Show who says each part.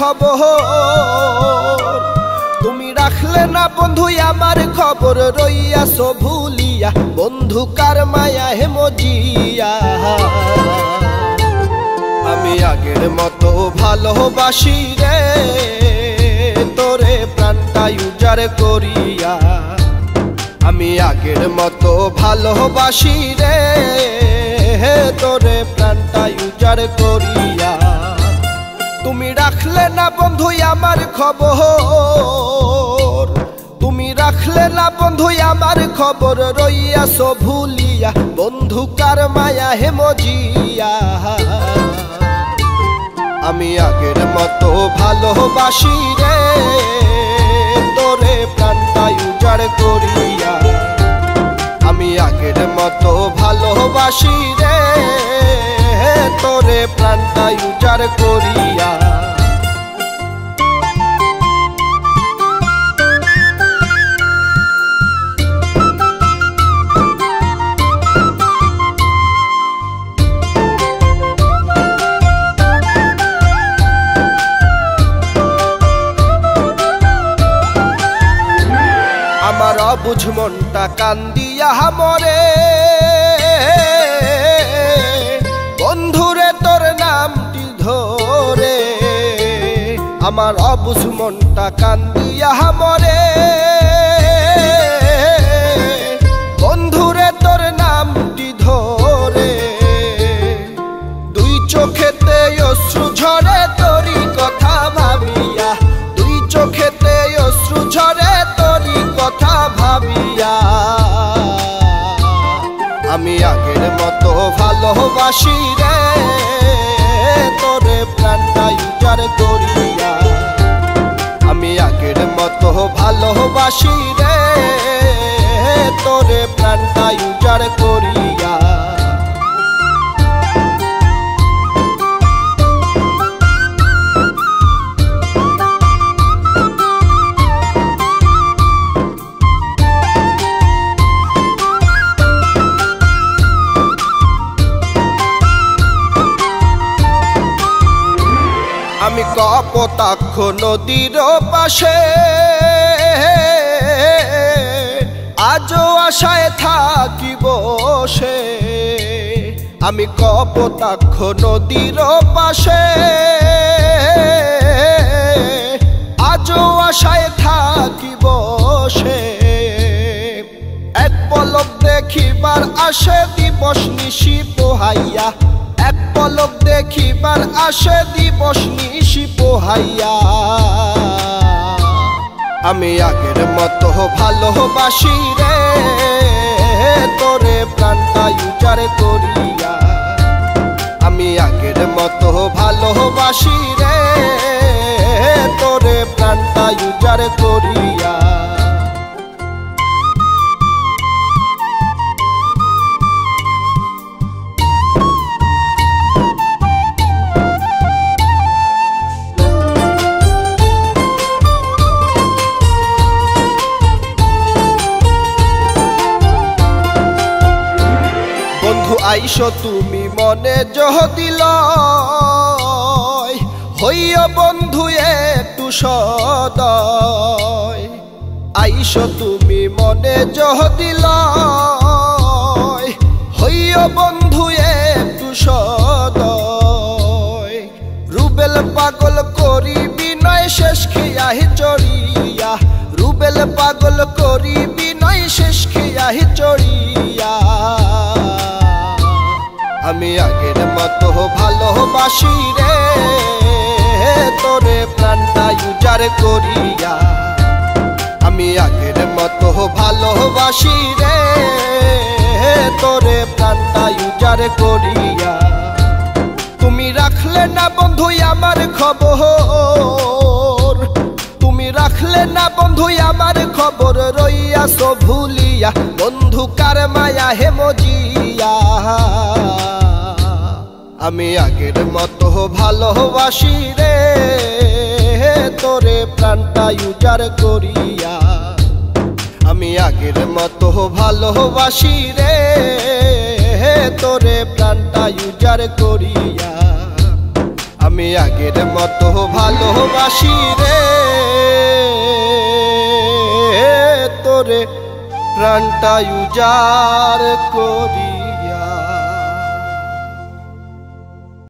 Speaker 1: খবর, তুমি রাখলে না বন্ধু আমার খবর, রইয়াছো ভুলিয়া বন্ধু কার মায়া হে মজিয়া। আমি আগের মতো ভালোবাসি রে তোরে প্রাণটা উজাড় করিয়া, আমি আগের মতো ভালোবাসি রে তোরে প্রাণটা উজাড় করিয়া। তুমি রাখলে না বন্ধু আমার খবর, তুমি রাখলে না বন্ধু আমার খবর, রইয়াছো ভুলিয়া বন্ধু কার মায়া হে মজিয়া। আমি আগের মতো ভালোবাসি রে তোরে প্রাণটা উজাড় করিয়া, আমি আগের মতো ভালোবাসি রে তোরে প্রাণটা উজাড় করিয়া। আমার অবুঝ মনটা কান্দিয়া মরে, বন্ধুরে তোর নামটি ধরে। আমার অবুঝ মনটা কান্দিয়া মরে, বন্ধুরে তোর নামটি ধরে। দুই চোখেতে অশ্রু ঝরে তোরি কথা ভাবিয়া, দুই চোখেতে অশ্রু ঝরে তোরি কথা ভাবিয়া। আমি আগের মতো ভালোবাসি রে তোরে প্রাণটা উজাড় করিয়া, আমি আগের মতো ভালোবাসি রে তোরে প্রাণটা উজাড় করিয়া। আমি কপোতাক্ষ নদীর পাশে আজও আশায় থাকি বসে, আমি কপোতাক্ষ নদীর পাশে আজও আশায় থাকি বসে। এক পলক দেখিবার আসে দিবস নিশি পোহাইয়া, এক পলক দেখিবার আসে দিবস নিশি পোহাইয়া। আমি আগের মতো ভালোবাসি রে তোরে প্রাণটা উজাড় করিয়া, আমি আগের মতো ভালোবাসি রে তোরে প্রাণটা উজাড় করিয়া। আইসো তুমি মনে যদি লয়, হইও বন্ধু একটু সদয়। আইসো তুমি মনে যদি লয়, হইও বন্ধু একটু সদয়। রুবেল পাগল করি বিনয় শেষ খেয়াহি চড়িয়া, রুবেল পাগল করি বিনয় শেষ খেয়াহি চড়িয়া। আমি আগের মতো ভালোবাসি রে তোরে প্রাণটা উজাড় করিয়া, আমি আগের মতো ভালোবাসি রে তোরে প্রাণটা উজাড় করিয়া। তুমি রাখলে না বন্ধু আমার খবর, তুমি রাখলে না বন্ধু আমার খবর, রইয়াছো ভুলিয়া বন্ধু কার মায়া হে মজিয়া। আমি আগের মতো ভালোবাসি রে তোরে প্রাণটা উজাড় করিয়া, আমি আগের মতো ভালোবাসি রে তোরে প্রাণটা উজাড় করিয়া। আমি আগের মতো ভালোবাসি রে তোরে প্রাণটা উজাড় করি।